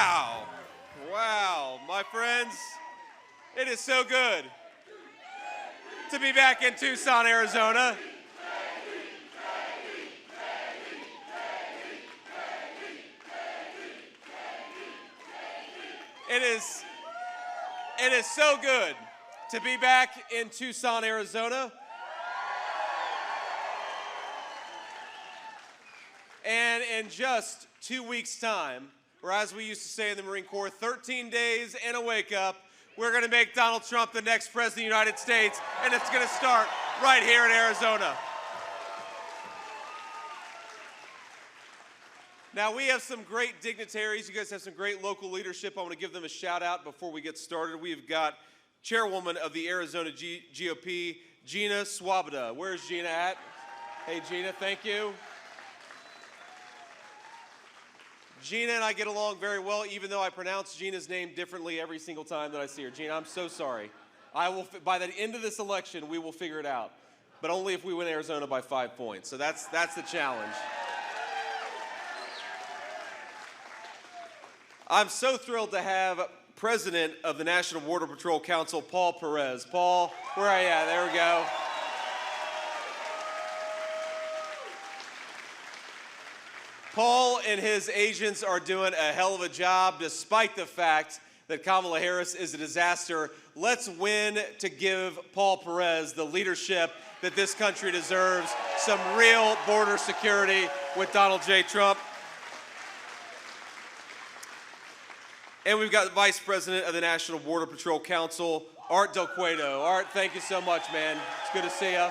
Wow. Wow, my friends, it is so good to be back in Tucson, Arizona. It is so good to be back in Tucson, Arizona. And in just 2 weeks' time, or as we used to say in the Marine Corps, 13 days and a wake-up, we're going to make Donald Trump the next president of the United States, and it's going to start right here in Arizona. Now, we have some great dignitaries. You guys have some great local leadership. I want to give them a shout-out before we get started. We've got Chairwoman of the Arizona GOP, Gina Swoboda. Where's Gina at? Hey, Gina, thank you. Gina and I get along very well, even though I pronounce Gina's name differently every single time that I see her. Gina, I'm so sorry. By the end of this election, we will figure it out, but only if we win Arizona by 5 points. So that's the challenge. I'm so thrilled to have President of the National Border Patrol Council, Paul Perez. Paul, where are you at? There we go. Paul and his agents are doing a hell of a job despite the fact that Kamala Harris is a disaster. Let's win to give Paul Perez the leadership that this country deserves. Some real border security with Donald J. Trump. And we've got the Vice President of the National Border Patrol Council, Art Del Cueto. Art, thank you so much, man. It's good to see you.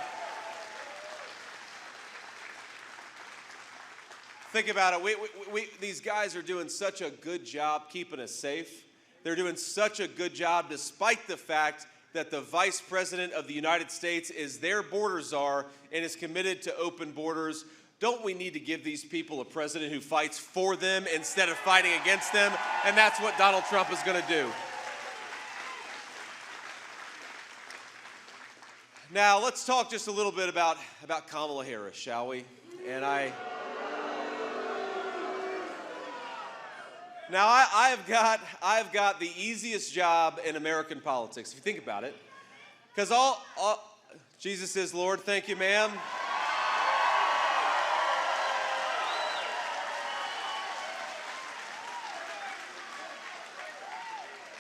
Think about it. These guys are doing such a good job keeping us safe. They're doing such a good job despite the fact that the Vice President of the United States is their border czar and is committed to open borders. Don't we need to give these people a president who fights for them instead of fighting against them? And that's what Donald Trump is going to do. Now, let's talk just a little bit about Kamala Harris, shall we? Now, I've got the easiest job in American politics, if you think about it. Because Jesus is Lord. Thank you, ma'am.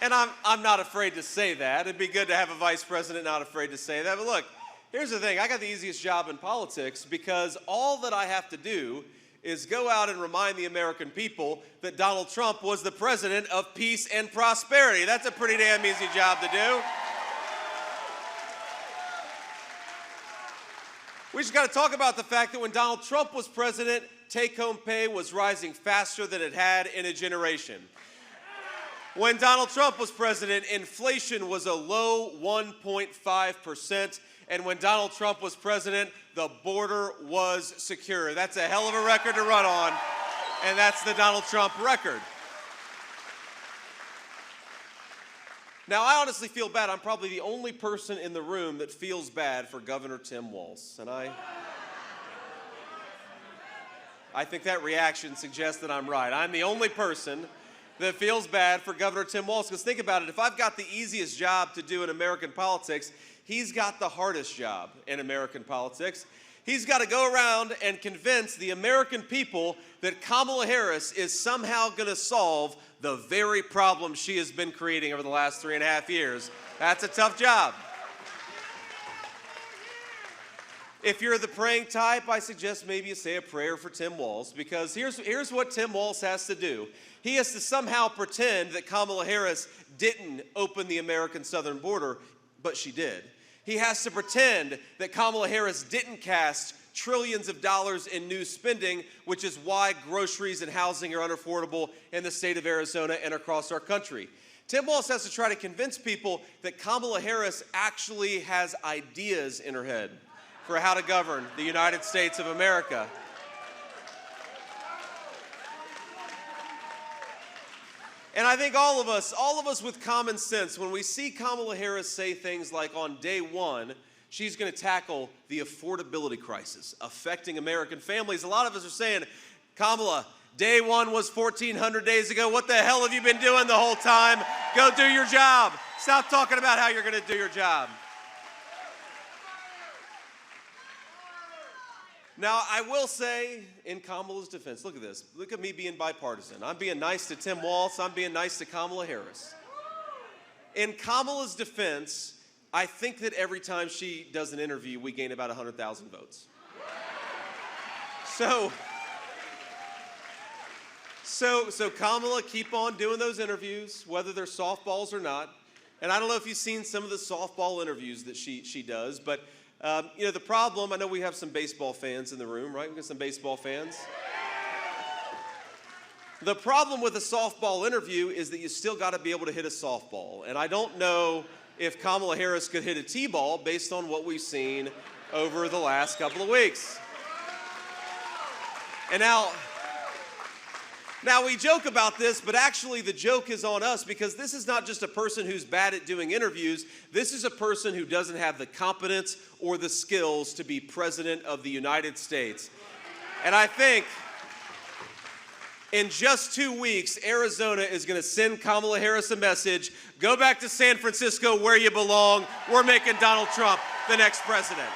And I'm not afraid to say that. It'd be good to have a vice president not afraid to say that. But look, here's the thing. I got the easiest job in politics because all that I have to do is go out and remind the American people that Donald Trump was the president of peace and prosperity. That's a pretty damn easy job to do. We just got to talk about the fact that when Donald Trump was president, take-home pay was rising faster than it had in a generation. When Donald Trump was president, inflation was a low 1.5%. And when Donald Trump was president, the border was secure. That's a hell of a record to run on, and that's the Donald Trump record. Now, I honestly feel bad. I'm probably the only person in the room that feels bad for Governor Tim Walz. And I think that reaction suggests that I'm right. I'm the only person that feels bad for Governor Tim Walz. Because think about it, if I've got the easiest job to do in American politics, he's got the hardest job in American politics. He's got to go around and convince the American people that Kamala Harris is somehow going to solve the very problem she has been creating over the last 3.5 years. That's a tough job. If you're the praying type, I suggest maybe you say a prayer for Tim Walz, because here's what Tim Walz has to do. He has to somehow pretend that Kamala Harris didn't open the American southern border, but she did. He has to pretend that Kamala Harris didn't cast trillions of dollars in new spending, which is why groceries and housing are unaffordable in the state of Arizona and across our country. Tim Walz has to try to convince people that Kamala Harris actually has ideas in her head for how to govern the United States of America. And I think all of us with common sense, when we see Kamala Harris say things like on day one, she's going to tackle the affordability crisis affecting American families, a lot of us are saying, Kamala, Day one was 1,400 days ago. What the hell have you been doing the whole time? Go do your job. Stop talking about how you're going to do your job. Now, I will say, in Kamala's defense, look at this. Look at me being bipartisan. I'm being nice to Tim Walz. I'm being nice to Kamala Harris. In Kamala's defense, I think that every time she does an interview, we gain about 100,000 votes. So Kamala, keep on doing those interviews, whether they're softballs or not. And I don't know if you've seen some of the softball interviews that she does, but the problem, I know we have some baseball fans in the room, right? We got some baseball fans. The problem with a softball interview is that you still got to be able to hit a softball. And I don't know if Kamala Harris could hit a T-ball based on what we've seen over the last couple of weeks. And now we joke about this, but actually the joke is on us, because this is not just a person who's bad at doing interviews. This is a person who doesn't have the competence or the skills to be president of the United States. And I think in just 2 weeks, Arizona is going to send Kamala Harris a message: go back to San Francisco where you belong. We're making Donald Trump the next president.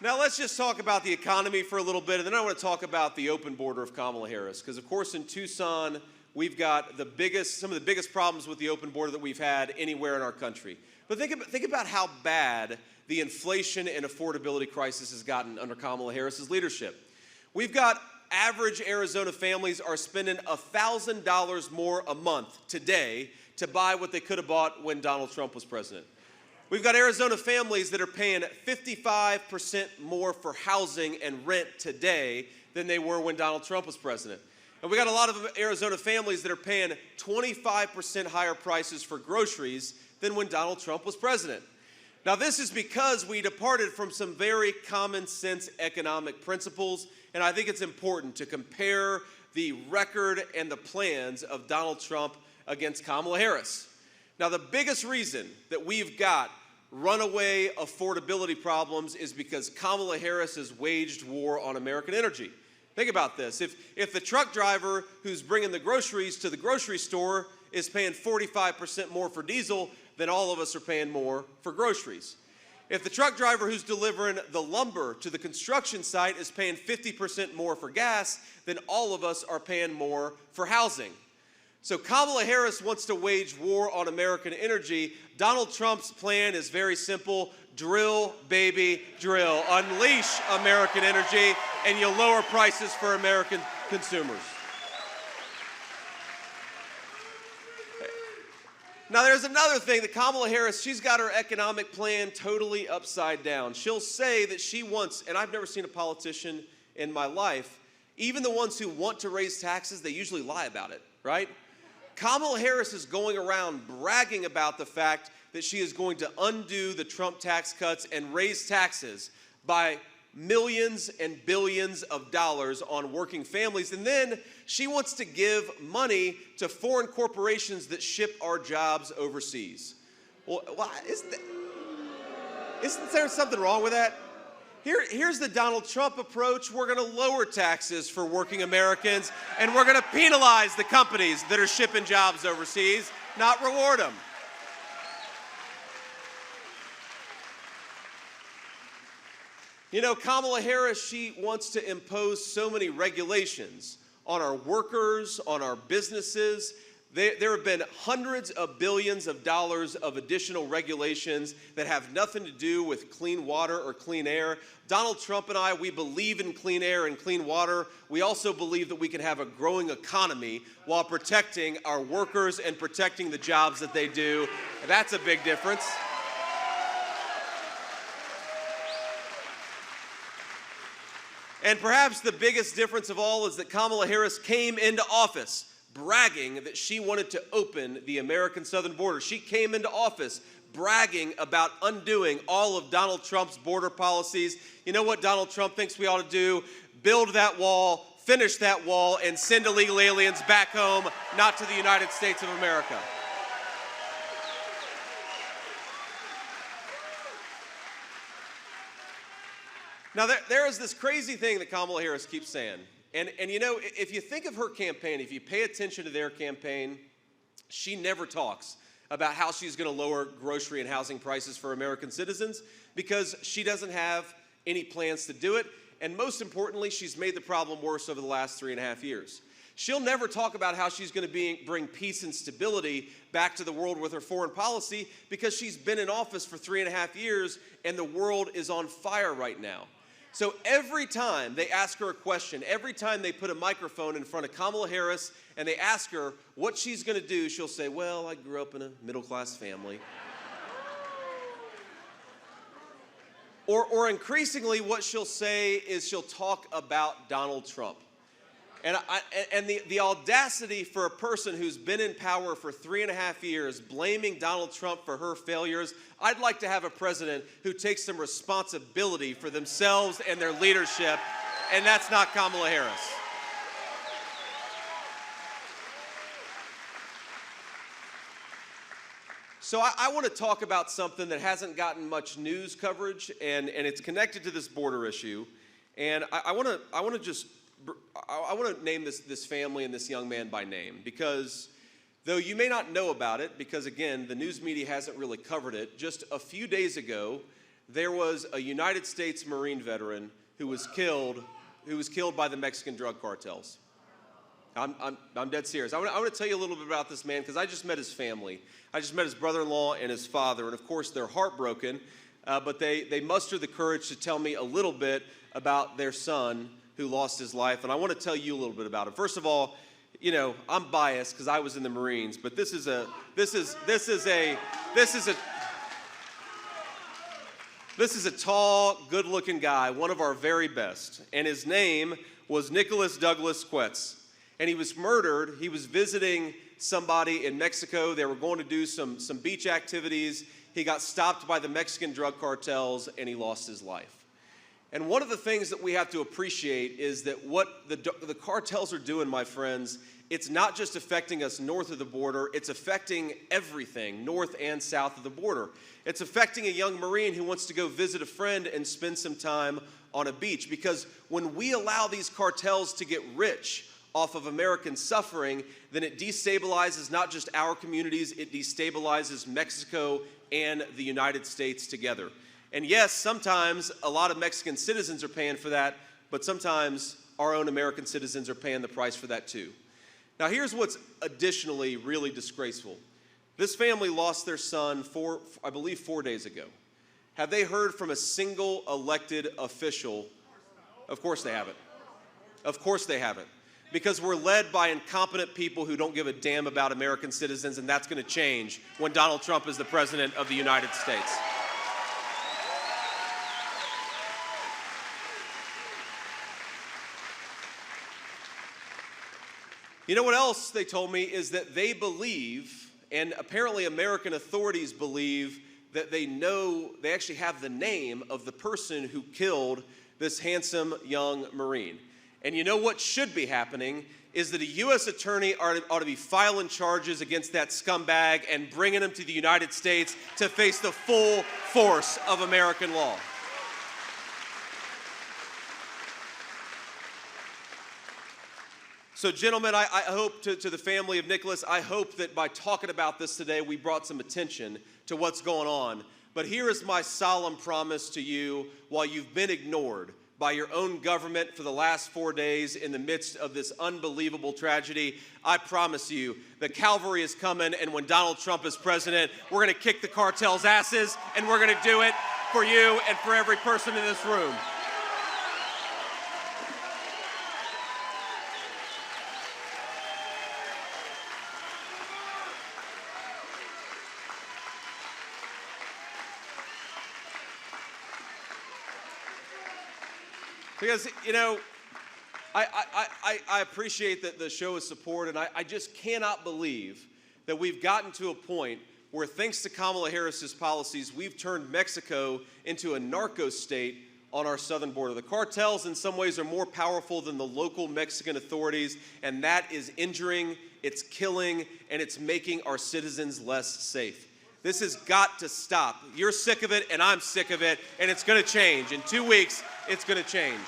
Now let's just talk about the economy for a little bit, and then I want to talk about the open border of Kamala Harris. Because of course in Tucson, we've got some of the biggest problems with the open border that we've had anywhere in our country. But think about how bad the inflation and affordability crisis has gotten under Kamala Harris's leadership. We've got average Arizona families are spending $1,000 more a month today to buy what they could have bought when Donald Trump was president. We've got Arizona families that are paying 55% more for housing and rent today than they were when Donald Trump was president. And we got a lot of Arizona families that are paying 25% higher prices for groceries than when Donald Trump was president. Now, this is because we departed from some very common sense economic principles, and I think it's important to compare the record and the plans of Donald Trump against Kamala Harris. Now, the biggest reason that we've got runaway affordability problems is because Kamala Harris has waged war on American energy. Think about this. If the truck driver who's bringing the groceries to the grocery store is paying 45% more for diesel, then all of us are paying more for groceries. If the truck driver who's delivering the lumber to the construction site is paying 50% more for gas, then all of us are paying more for housing. So Kamala Harris wants to wage war on American energy. Donald Trump's plan is very simple: drill, baby, drill. Unleash American energy, and you'll lower prices for American consumers. Now, there's another thing that Kamala Harris, she's got her economic plan totally upside down. She'll say that she wants, and I've never seen a politician in my life, even the ones who want to raise taxes, they usually lie about it, right? Kamala Harris is going around bragging about the fact that she is going to undo the Trump tax cuts and raise taxes by millions and billions of dollars on working families. And then she wants to give money to foreign corporations that ship our jobs overseas. Well, isn't there something wrong with that? Here's the Donald Trump approach. We're going to lower taxes for working Americans, and we're going to penalize the companies that are shipping jobs overseas, not reward them. You know, Kamala Harris, she wants to impose so many regulations on our workers, on our businesses. There have been hundreds of billions of dollars of additional regulations that have nothing to do with clean water or clean air. Donald Trump and I, we believe in clean air and clean water. We also believe that we can have a growing economy while protecting our workers and protecting the jobs that they do. And that's a big difference. And perhaps the biggest difference of all is that Kamala Harris came into office bragging that she wanted to open the American southern border. She came into office bragging about undoing all of Donald Trump's border policies. You know what Donald Trump thinks we ought to do? Build that wall, finish that wall, and send illegal aliens back home, not to the United States of America. Now, there is this crazy thing that Kamala Harris keeps saying. And you know, if you think of her campaign, if you pay attention to their campaign, she never talks about how she's going to lower grocery and housing prices for American citizens because she doesn't have any plans to do it. And most importantly, she's made the problem worse over the last 3.5 years. She'll never talk about how she's going to bring peace and stability back to the world with her foreign policy because she's been in office for 3.5 years and the world is on fire right now. So every time they ask her a question, every time they put a microphone in front of Kamala Harris and they ask her what she's going to do, she'll say, well, I grew up in a middle-class family. Or increasingly what she'll say is she'll talk about Donald Trump. And the audacity for a person who's been in power for 3.5 years, blaming Donald Trump for her failures, I'd like to have a president who takes some responsibility for themselves and their leadership, and that's not Kamala Harris. So I want to talk about something that hasn't gotten much news coverage, and it's connected to this border issue. And I want to name this family and this young man by name because though you may not know about it, because again, the news media hasn't really covered it, just a few days ago, there was a United States Marine veteran who was killed by the Mexican drug cartels. I'm dead serious. I want to tell you a little bit about this man because I just met his family. I just met his brother-in-law and his father, and of course they're heartbroken, but they mustered the courage to tell me a little bit about their son who lost his life, and I want to tell you a little bit about it. First of all, you know, I'm biased because I was in the Marines, but this is a tall, good-looking guy, one of our very best, and his name was Nicholas Douglas Quetz, and he was murdered. He was visiting somebody in Mexico. They were going to do some beach activities. He got stopped by the Mexican drug cartels, and he lost his life. And one of the things that we have to appreciate is that what the cartels are doing, my friends, it's not just affecting us north of the border, it's affecting everything north and south of the border. It's affecting a young Marine who wants to go visit a friend and spend some time on a beach. Because when we allow these cartels to get rich off of American suffering, then it destabilizes not just our communities, it destabilizes Mexico and the United States together. And yes, sometimes a lot of Mexican citizens are paying for that, but sometimes our own American citizens are paying the price for that too. Now here's what's additionally really disgraceful. This family lost their son I believe 4 days ago. Have they heard from a single elected official? Of course they haven't. Of course they haven't. Because we're led by incompetent people who don't give a damn about American citizens, and that's going to change when Donald Trump is the president of the United States. You know what else they told me is that they believe, and apparently American authorities believe, that they actually have the name of the person who killed this handsome young Marine. And you know what should be happening is that a U.S. attorney ought to be filing charges against that scumbag and bringing him to the United States to face the full force of American law. So gentlemen, I hope to the family of Nicholas, I hope that by talking about this today, we brought some attention to what's going on. But here is my solemn promise to you, while you've been ignored by your own government for the last 4 days in the midst of this unbelievable tragedy, I promise you that Calvary is coming, and when Donald Trump is president, we're going to kick the cartel's asses, and we're going to do it for you and for every person in this room. Because, you know, I appreciate the show's support, and I just cannot believe that we've gotten to a point where, thanks to Kamala Harris's policies, we've turned Mexico into a narco state on our southern border. The cartels, in some ways, are more powerful than the local Mexican authorities, and that is injuring, it's killing, and it's making our citizens less safe. This has got to stop. You're sick of it, and I'm sick of it, and it's going to change. In 2 weeks, it's going to change.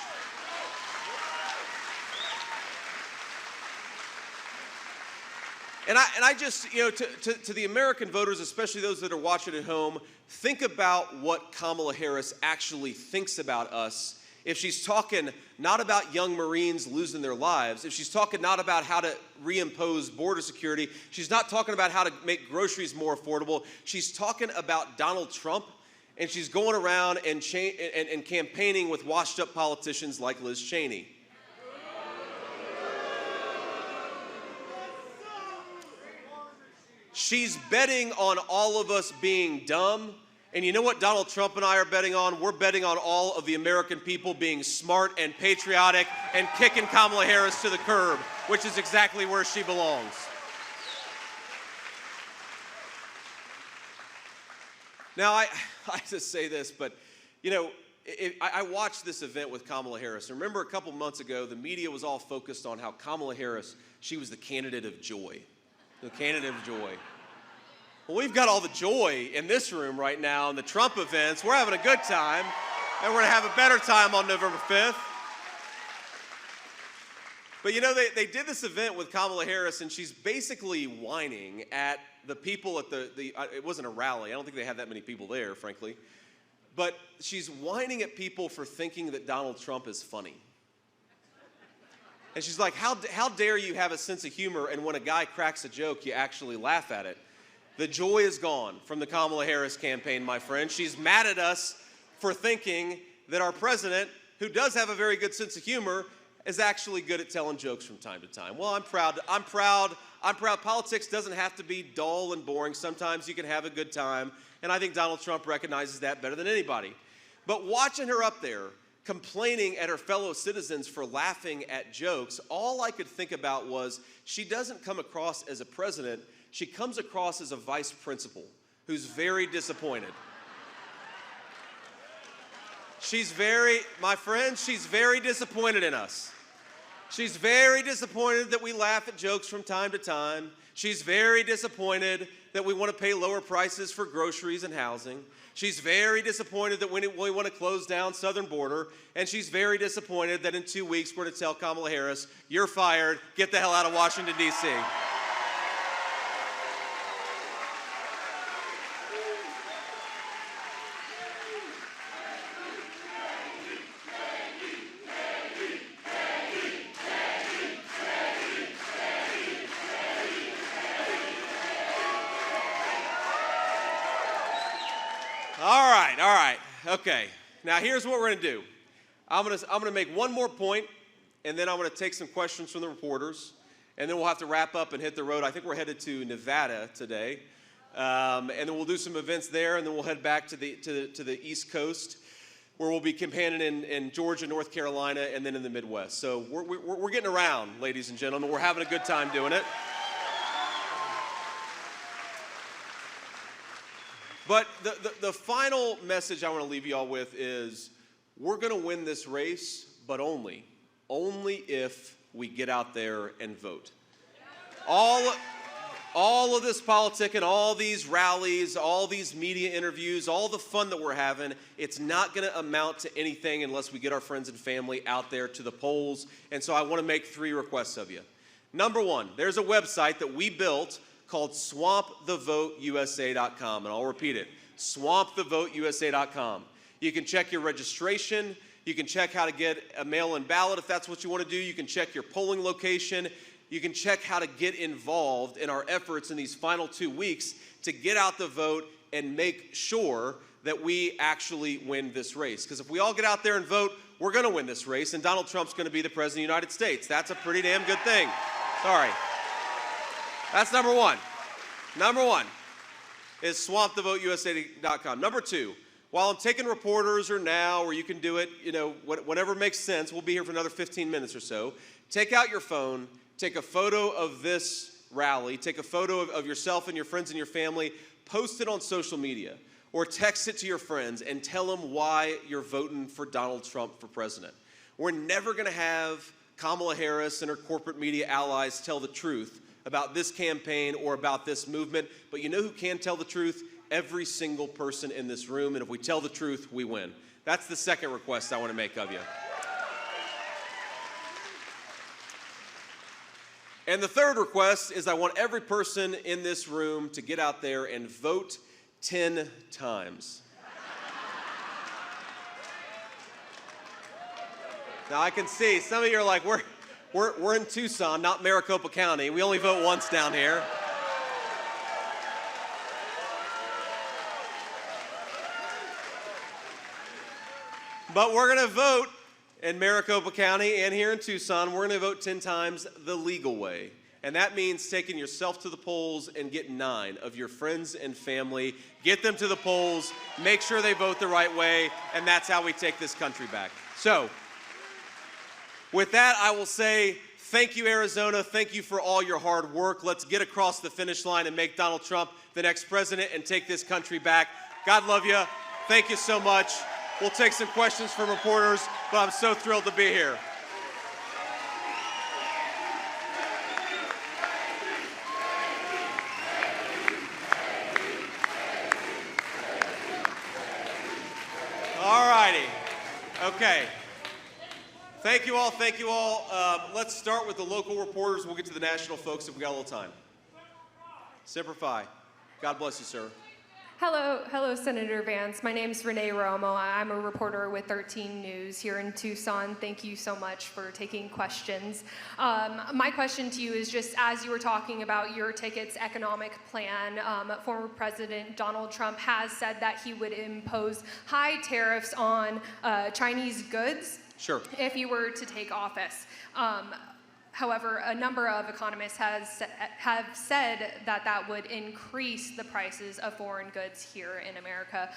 And I just, to the American voters, especially those that are watching at home, think about what Kamala Harris actually thinks about us. If she's talking not about young Marines losing their lives, if she's talking not about how to reimpose border security, she's not talking about how to make groceries more affordable, she's talking about Donald Trump, and she's going around and campaigning with washed-up politicians like Liz Cheney. She's betting on all of us being dumb. And you know what Donald Trump and I are betting on? We're betting on all of the American people being smart and patriotic and kicking Kamala Harris to the curb, which is exactly where she belongs. Now, I just say this, but, I watched this event with Kamala Harris. Remember a couple months ago, the media was all focused on how Kamala Harris, she was the candidate of joy. The candidate of joy. Well, we've got all the joy in this room right now in the Trump events. We're having a good time, and we're going to have a better time on November 5th. But they did this event with Kamala Harris, and she's basically whining at the people at it wasn't a rally. I don't think they had that many people there, frankly. But she's whining at people for thinking that Donald Trump is funny. And she's like, how dare you have a sense of humor, and when a guy cracks a joke, you actually laugh at it. The joy is gone from the Kamala Harris campaign, my friend. She's mad at us for thinking that our president, who does have a very good sense of humor, is actually good at telling jokes from time to time. Well, I'm proud. Politics doesn't have to be dull and boring. Sometimes you can have a good time, and I think Donald Trump recognizes that better than anybody. But watching her up there, complaining at her fellow citizens for laughing at jokes, all I could think about was she doesn't come across as a president, she comes across as a vice principal who's very disappointed. She's very disappointed in us. She's very disappointed that we laugh at jokes from time to time. She's very disappointed that we want to pay lower prices for groceries and housing. She's very disappointed that we want to close down southern border. And she's very disappointed that in 2 weeks we're going to tell Kamala Harris, you're fired, get the hell out of Washington, D.C. All right, okay. Now here's what we're gonna do. I'm gonna make one more point, and then I'm gonna take some questions from the reporters, and then we'll have to wrap up and hit the road. I think we're headed to Nevada today, and then we'll do some events there, and then we'll head back to the East Coast, where we'll be campaigning in Georgia, North Carolina, and then in the Midwest. So we're getting around, ladies and gentlemen. We're having a good time doing it. But the final message I want to leave you all with is we're going to win this race, but only if we get out there and vote. All of this politicking, all these rallies, all these media interviews, all the fun that we're having, it's not going to amount to anything unless we get our friends and family out there to the polls. And so I want to make 3 requests of you. Number 1, there's a website that we built called swampthevoteusa.com, and I'll repeat it, swampthevoteusa.com. You can check your registration, you can check how to get a mail-in ballot if that's what you want to do, you can check your polling location, you can check how to get involved in our efforts in these final 2 weeks to get out the vote and make sure that we actually win this race. Because if we all get out there and vote, we're going to win this race, and Donald Trump's going to be the President of the United States. That's a pretty damn good thing. Sorry. That's number 1. Number 1 is swampthevoteusa.com. Number 2, while I'm taking reporters or now, or you can do it, whatever makes sense, we'll be here for another 15 minutes or so. Take out your phone, take a photo of this rally, take a photo of yourself and your friends and your family, post it on social media, or text it to your friends and tell them why you're voting for Donald Trump for president. We're never going to have Kamala Harris and her corporate media allies tell the truth about this campaign or about this movement, but you know who can tell the truth? every single person in this room, and if we tell the truth, we win. That's the second request I want to make of you. And the third request is I want every person in this room to get out there and vote 10 times. Now I can see some of you are like, we're in Tucson, not Maricopa County. We only vote once down here. But we're going to vote in Maricopa County and here in Tucson. We're going to vote 10 times the legal way. And that means taking yourself to the polls and get 9 of your friends and family. Get them to the polls, make sure they vote the right way, and that's how we take this country back. So, with that, I will say thank you, Arizona. Thank you for all your hard work. Let's get across the finish line and make Donald Trump the next president and take this country back. God love you. Thank you so much. We'll take some questions from reporters, but I'm so thrilled to be here. All righty. Okay. Thank you all. Thank you all. Let's start with the local reporters. We'll get to the national folks if we got a little time. Semper Fi. God bless you, sir. Hello, Senator Vance. My name's Renee Romo. I'm a reporter with 13 News here in Tucson. Thank you so much for taking questions. My question to you is just as you were talking about your ticket's economic plan, former President Donald Trump has said that he would impose high tariffs on Chinese goods. Sure. If he were to take office. However, a number of economists have said that that would increase the prices of foreign goods here in America.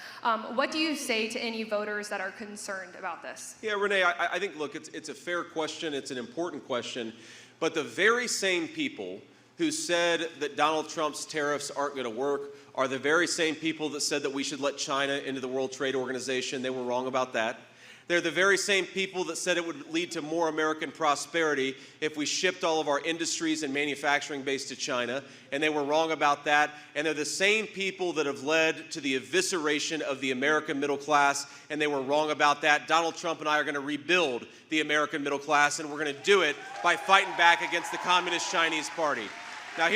What do you say to any voters that are concerned about this? Yeah, Renee, I think, look, it's a fair question. It's an important question. But the very same people who said that Donald Trump's tariffs aren't going to work are the very same people that said that we should let China into the World Trade Organization. They were wrong about that. They're the very same people that said it would lead to more American prosperity if we shipped all of our industries and manufacturing base to China, and they were wrong about that. And they're the same people that have led to the evisceration of the American middle class, and they were wrong about that. Donald Trump and I are going to rebuild the American middle class, and we're going to do it by fighting back against the Communist Chinese Party. Now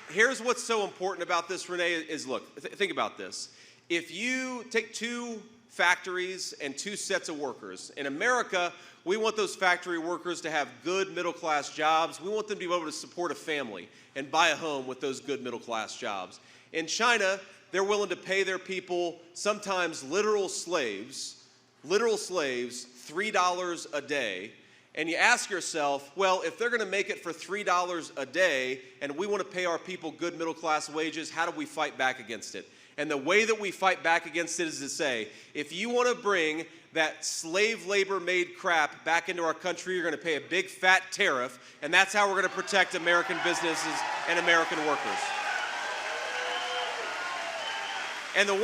here's what's so important about this, Renee, is look, think about this. If you take 2 factories and 2 sets of workers, in America, we want those factory workers to have good middle-class jobs. We want them to be able to support a family and buy a home with those good middle-class jobs. In China, they're willing to pay their people, sometimes literal slaves, $3 a day. And you ask yourself, well, if they're going to make it for $3 a day and we want to pay our people good middle-class wages, how do we fight back against it? And the way that we fight back against it is to say, if you want to bring that slave labor made crap back into our country, you're going to pay a big fat tariff, and that's how we're going to protect American businesses and American workers. And the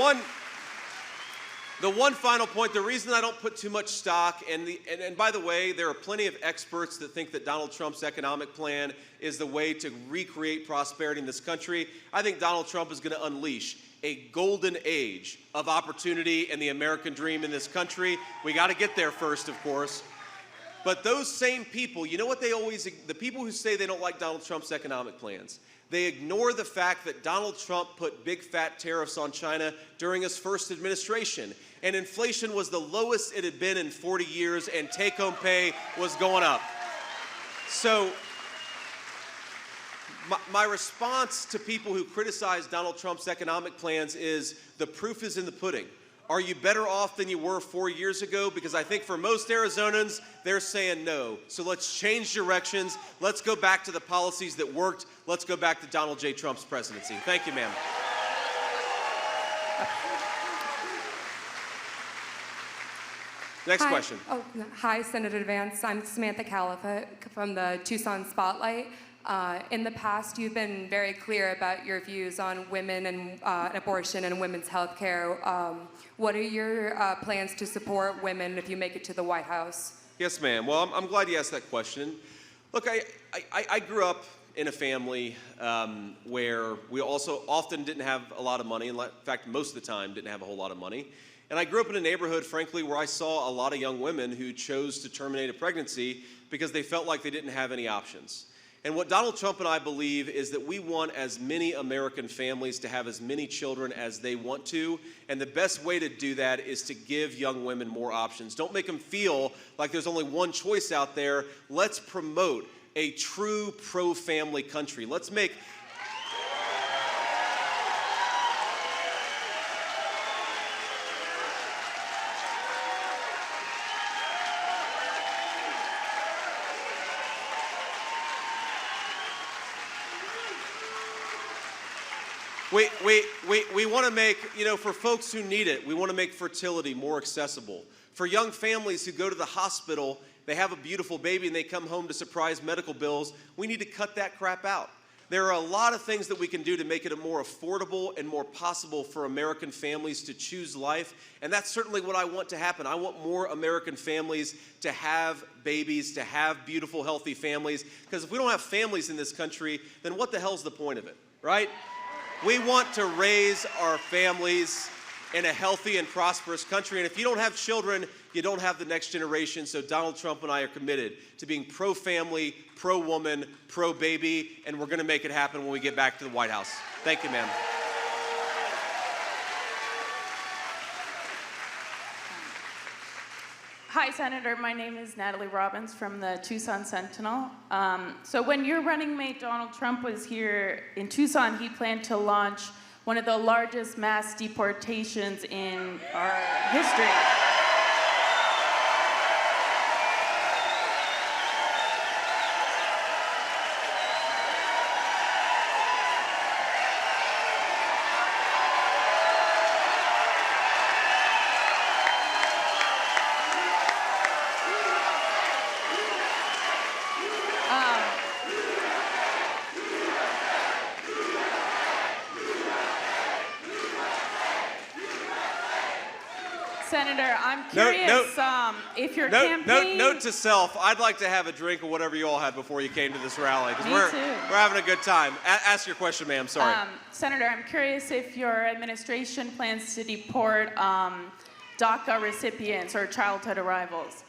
one final point, the reason I don't put too much stock, and by the way, there are plenty of experts that think that Donald Trump's economic plan is the way to recreate prosperity in this country. I think Donald Trump is going to unleash a golden age of opportunity and the American dream in this country. We got to get there first, of course. But those same people, you know what the people who say they don't like Donald Trump's economic plans, they ignore the fact that Donald Trump put big fat tariffs on China during his first administration. And inflation was the lowest it had been in 40 years, and take-home pay was going up. So my response to people who criticize Donald Trump's economic plans is the proof is in the pudding. Are you better off than you were 4 years ago? Because I think for most Arizonans, they're saying no. So let's change directions. Let's go back to the policies that worked. Let's go back to Donald J. Trump's presidency. Thank you, ma'am. Next question. Hi, Senator Vance. I'm Samantha Califa from the Tucson Spotlight. In the past, you've been very clear about your views on women and abortion and women's health care. What are your plans to support women if you make it to the White House? Yes, ma'am. Well, I'm glad you asked that question. Look, I grew up in a family where we also often didn't have a lot of money. In fact, most of the time didn't have a whole lot of money. And I grew up in a neighborhood, frankly, where I saw a lot of young women who chose to terminate a pregnancy because they felt like they didn't have any options. And what Donald Trump and I believe is that we want as many American families to have as many children as they want to. And the best way to do that is to give young women more options. Don't make them feel like there's only one choice out there. Let's promote a true pro-family country. Let's make We want to make, for folks who need it, we want to make fertility more accessible. For young families who go to the hospital, they have a beautiful baby and they come home to surprise medical bills, we need to cut that crap out. There are a lot of things that we can do to make it more affordable and more possible for American families to choose life, and that's certainly what I want to happen. I want more American families to have babies, to have beautiful, healthy families, because if we don't have families in this country, then what the hell's the point of it, right? We want to raise our families in a healthy and prosperous country. And if you don't have children, you don't have the next generation. So Donald Trump and I are committed to being pro-family, pro-woman, pro-baby, and we're going to make it happen when we get back to the White House. Thank you, ma'am. Hi, Senator. My name is Natalie Robbins from the Tucson Sentinel. So when your running mate Donald Trump was here in Tucson, he planned to launch one of the largest mass deportations in our history. Senator, I'm curious if your campaign... Note to self, I'd like to have a drink of whatever you all had before you came to this rally. Me we're, too. We're having a good time. Ask your question, ma'am. Sorry. Senator, I'm curious if your administration plans to deport DACA recipients or childhood arrivals.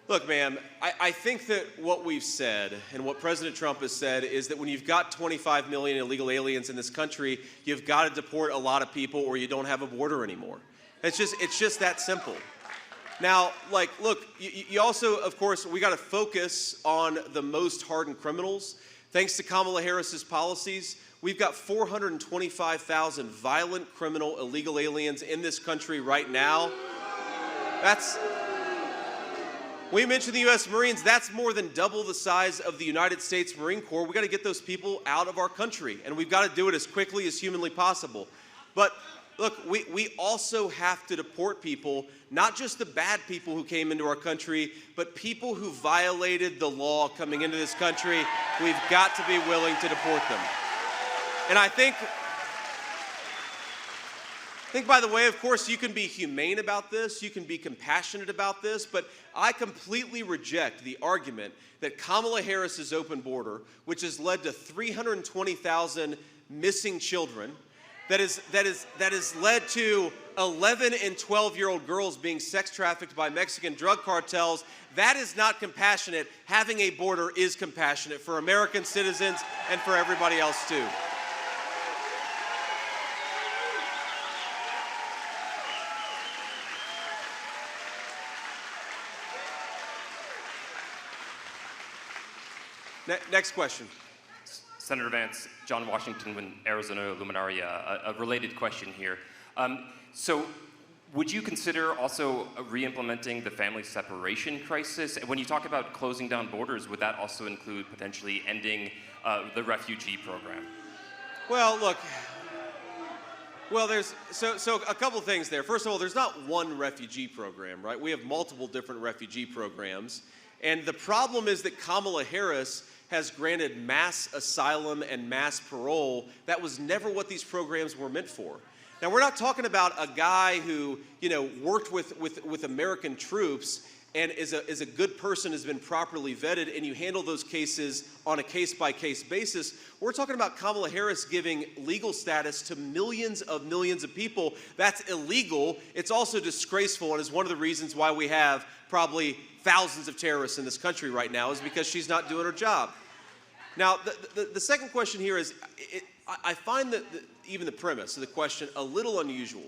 Look, ma'am, I think that what we've said and what President Trump has said is that when you've got 25 million illegal aliens in this country, you've got to deport a lot of people or you don't have a border anymore. It's just that simple. Now, look, you also, of course, we got to focus on the most hardened criminals. Thanks to Kamala Harris's policies, we've got 425,000 violent criminal illegal aliens in this country right now. We mentioned the U.S. Marines. That's more than double the size of the United States Marine Corps. We got to get those people out of our country, and we've got to do it as quickly as humanly possible. But look, we also have to deport people, not just the bad people who came into our country, but people who violated the law coming into this country. We've got to be willing to deport them. And I think, by the way, of course, you can be humane about this, you can be compassionate about this, but I completely reject the argument that Kamala Harris's open border, which has led to 320,000 missing children, that has led to 11 and 12-year-old girls being sex trafficked by Mexican drug cartels. That is not compassionate. Having a border is compassionate for American citizens and for everybody else too. Next question. Senator Vance, John Washington with Arizona Luminaria, a related question here. So would you consider also re-implementing the family separation crisis? When you talk about closing down borders, would that also include potentially ending the refugee program? Well, look, there's a couple things there. First of all, there's not one refugee program, right? We have multiple different refugee programs. And the problem is that Kamala Harris has granted mass asylum and mass parole. That was never what these programs were meant for. Now, we're not talking about a guy who, worked with American troops and is a good person, has been properly vetted, and you handle those cases on a case-by-case basis. We're talking about Kamala Harris giving legal status to millions of people. That's illegal. It's also disgraceful, and is one of the reasons why we have probably thousands of terrorists in this country right now, is because she's not doing her job. Now, the second question here is, I find that even the premise of the question a little unusual,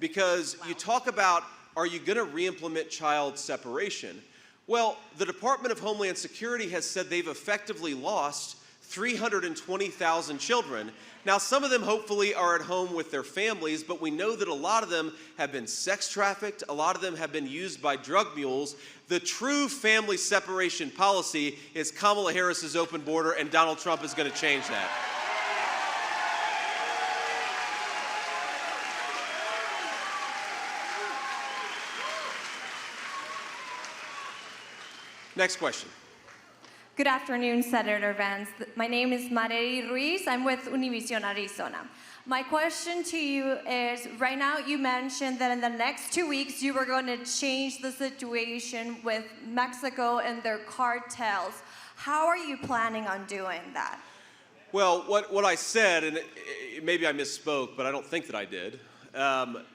because you talk about, are you going to re-implement child separation? Well, the Department of Homeland Security has said they've effectively lost 320,000 children. Now, some of them hopefully are at home with their families, but we know that a lot of them have been sex trafficked, a lot of them have been used by drug mules. The true family separation policy is Kamala Harris's open border, and Donald Trump is going to change that. Next question. Good afternoon, Senator Vance. My name is Marely Ruiz. I'm with Univision Arizona. My question to you is, right now you mentioned that in the next 2 weeks you were going to change the situation with Mexico and their cartels. How are you planning on doing that? Well, what I said, and maybe I misspoke, but I don't think that I did.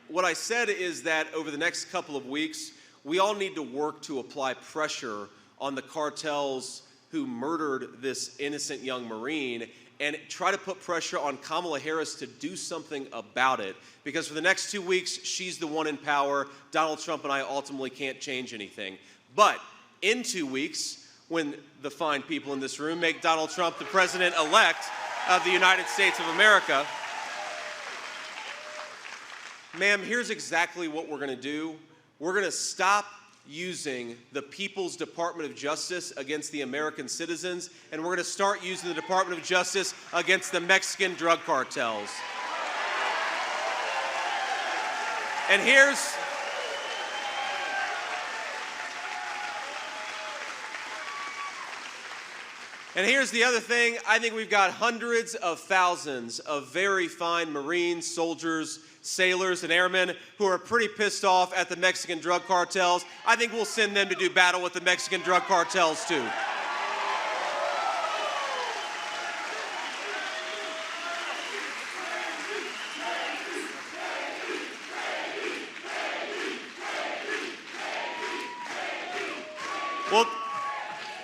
What I said is that over the next couple of weeks, we all need to work to apply pressure on the cartels who murdered this innocent young Marine, and try to put pressure on Kamala Harris to do something about it. Because for the next 2 weeks, she's the one in power. Donald Trump and I ultimately can't change anything. But in 2 weeks, when the fine people in this room make Donald Trump the president-elect of the United States of America, ma'am, here's exactly what we're going to do. We're going to stop using the People's Department of Justice against the American citizens, and we're going to start using the Department of Justice against the Mexican drug cartels. And here's the other thing. I think we've got hundreds of thousands of very fine Marines, soldiers, sailors, and airmen who are pretty pissed off at the Mexican drug cartels. I think we'll send them to do battle with the Mexican drug cartels too.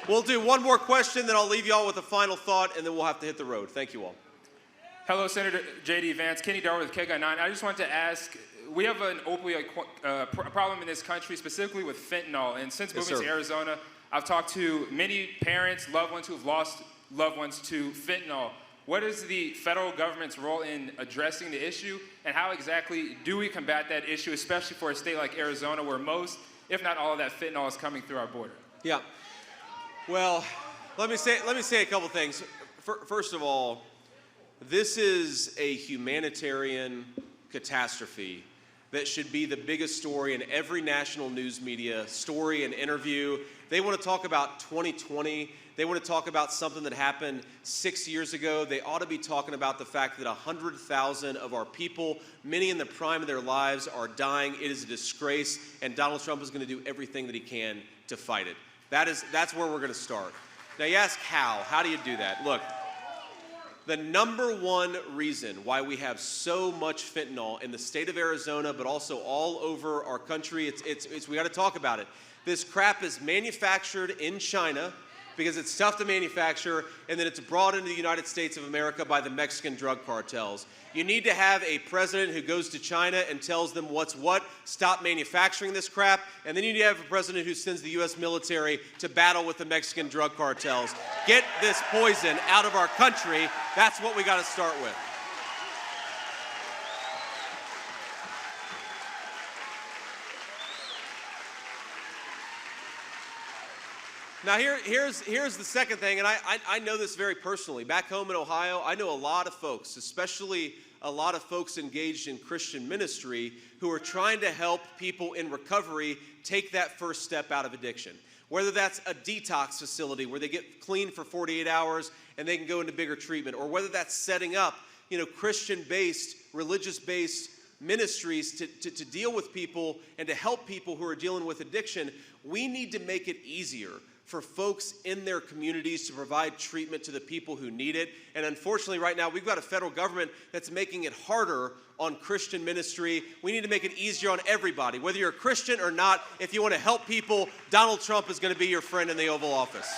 We'll do one more question, then I'll leave you all with a final thought, and then we'll have to hit the road. Thank you all. Hello, Senator J.D. Vance. Kenny Darwin with KGI 9. I just wanted to ask, we have an opioid problem in this country, specifically with fentanyl. And since moving to Arizona, I've talked to many parents, loved ones who have lost loved ones to fentanyl. What is the federal government's role in addressing the issue, and how exactly do we combat that issue, especially for a state like Arizona, where most, if not all of that fentanyl is coming through our border? Yeah. Well, let me say a couple things. First of all, this is a humanitarian catastrophe that should be the biggest story in every national news media story and interview. They want to talk about 2020. They want to talk about something that happened 6 years ago. They ought to be talking about the fact that 100,000 of our people, many in the prime of their lives, are dying. It is a disgrace, and Donald Trump is going to do everything that he can to fight it. That's where we're going to start. Now, you ask how. How do you do that? Look, the number one reason why we have so much fentanyl in the state of Arizona, but also all over our country, we got to talk about it. This crap is manufactured in China because it's tough to manufacture, and then it's brought into the United States of America by the Mexican drug cartels. You need to have a president who goes to China and tells them what's what, stop manufacturing this crap, and then you need to have a president who sends the U.S. military to battle with the Mexican drug cartels. Get this poison out of our country. That's what we got to start with. Now here's the second thing, and I know this very personally. Back home in Ohio, I know a lot of folks, especially a lot of folks engaged in Christian ministry, who are trying to help people in recovery take that first step out of addiction. Whether that's a detox facility where they get clean for 48 hours and they can go into bigger treatment, or whether that's setting up, Christian-based, religious-based ministries to deal with people and to help people who are dealing with addiction, we need to make it easier for folks in their communities to provide treatment to the people who need it. And unfortunately, right now, we've got a federal government that's making it harder on Christian ministry. We need to make it easier on everybody. Whether you're a Christian or not, if you want to help people, Donald Trump is going to be your friend in the Oval Office.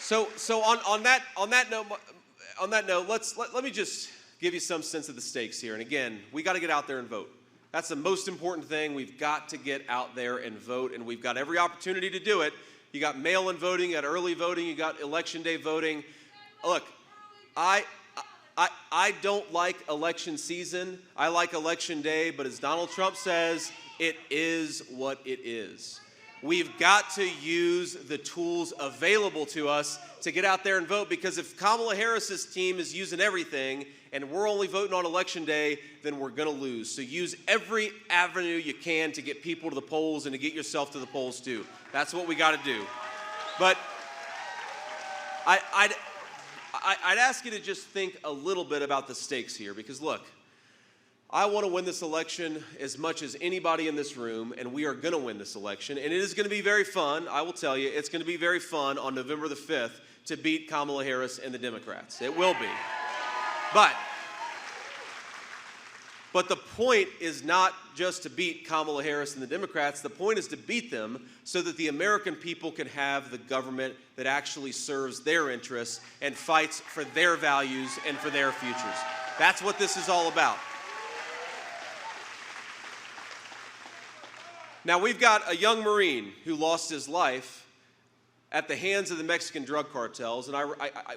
So on that note, let me just give you some sense of the stakes here. And again, we got to get out there and vote. That's the most important thing. We've got to get out there and vote, and we've got every opportunity to do it. You got mail-in voting, you got early voting, you got election day voting. Look, I don't like election season. I like election day, but as Donald Trump says, it is what it is. We've got to use the tools available to us to get out there and vote, because if Kamala Harris's team is using everything and we're only voting on election day, then we're going to lose. So use every avenue you can to get people to the polls and to get yourself to the polls too. That's what we got to do. But I'd ask you to just think a little bit about the stakes here, because look, I want to win this election as much as anybody in this room, and we are going to win this election. And it is going to be very fun. I will tell you, it's going to be very fun on November the 5th to beat Kamala Harris and the Democrats. It will be. But the point is not just to beat Kamala Harris and the Democrats. The point is to beat them so that the American people can have the government that actually serves their interests and fights for their values and for their futures. That's what this is all about. Now, we've got a young Marine who lost his life at the hands of the Mexican drug cartels. And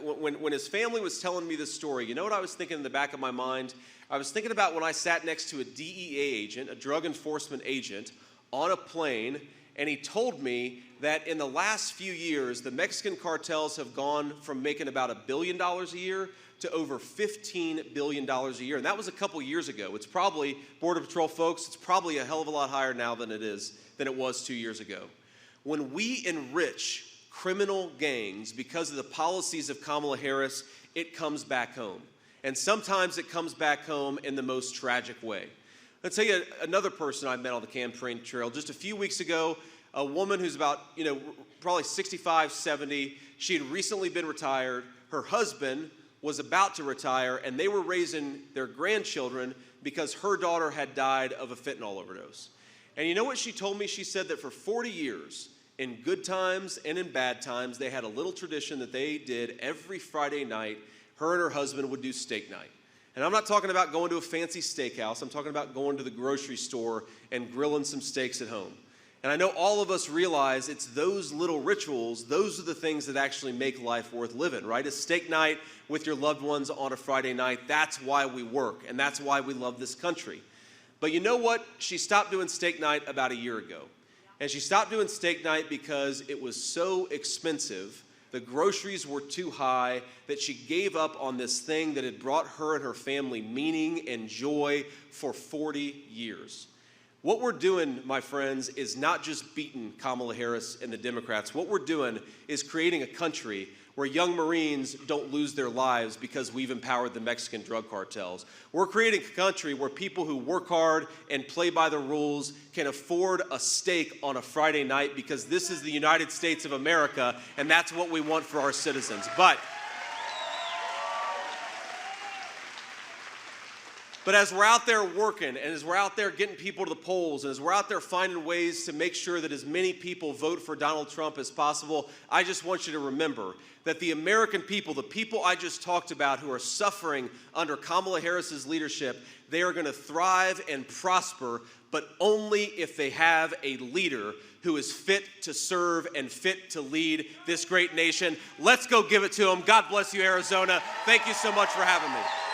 when his family was telling me this story, you know what I was thinking in the back of my mind? I was thinking about when I sat next to a DEA agent, a drug enforcement agent, on a plane, and he told me that in the last few years, the Mexican cartels have gone from making about $1 billion a year to over $15 billion a year. And that was a couple years ago. It's probably, Border Patrol folks, it's probably a hell of a lot higher now than it was 2 years ago. When we enrich criminal gangs because of the policies of Kamala Harris, it comes back home. And sometimes it comes back home in the most tragic way. I'll tell you another person I met on the campaign trail. Just a few weeks ago, a woman who's about, probably 65, 70. She had recently been retired. Her husband was about to retire, and they were raising their grandchildren because her daughter had died of a fentanyl overdose. And you know what she told me? She said that for 40 years, in good times and in bad times, they had a little tradition that they did every Friday night. Her and her husband would do steak night. And I'm not talking about going to a fancy steakhouse. I'm talking about going to the grocery store and grilling some steaks at home. And I know all of us realize it's those little rituals, those are the things that actually make life worth living, right? A steak night with your loved ones on a Friday night, that's why we work, and that's why we love this country. But you know what? She stopped doing steak night about a year ago. And she stopped doing steak night because it was so expensive, the groceries were too high, that she gave up on this thing that had brought her and her family meaning and joy for 40 years. What we're doing, my friends, is not just beating Kamala Harris and the Democrats. What we're doing is creating a country where young Marines don't lose their lives because we've empowered the Mexican drug cartels. We're creating a country where people who work hard and play by the rules can afford a steak on a Friday night, because this is the United States of America, and that's what we want for our citizens. But as we're out there working, and as we're out there getting people to the polls, and as we're out there finding ways to make sure that as many people vote for Donald Trump as possible, I just want you to remember that the American people, the people I just talked about who are suffering under Kamala Harris's leadership, they are going to thrive and prosper, but only if they have a leader who is fit to serve and fit to lead this great nation. Let's go give it to them. God bless you, Arizona. Thank you so much for having me.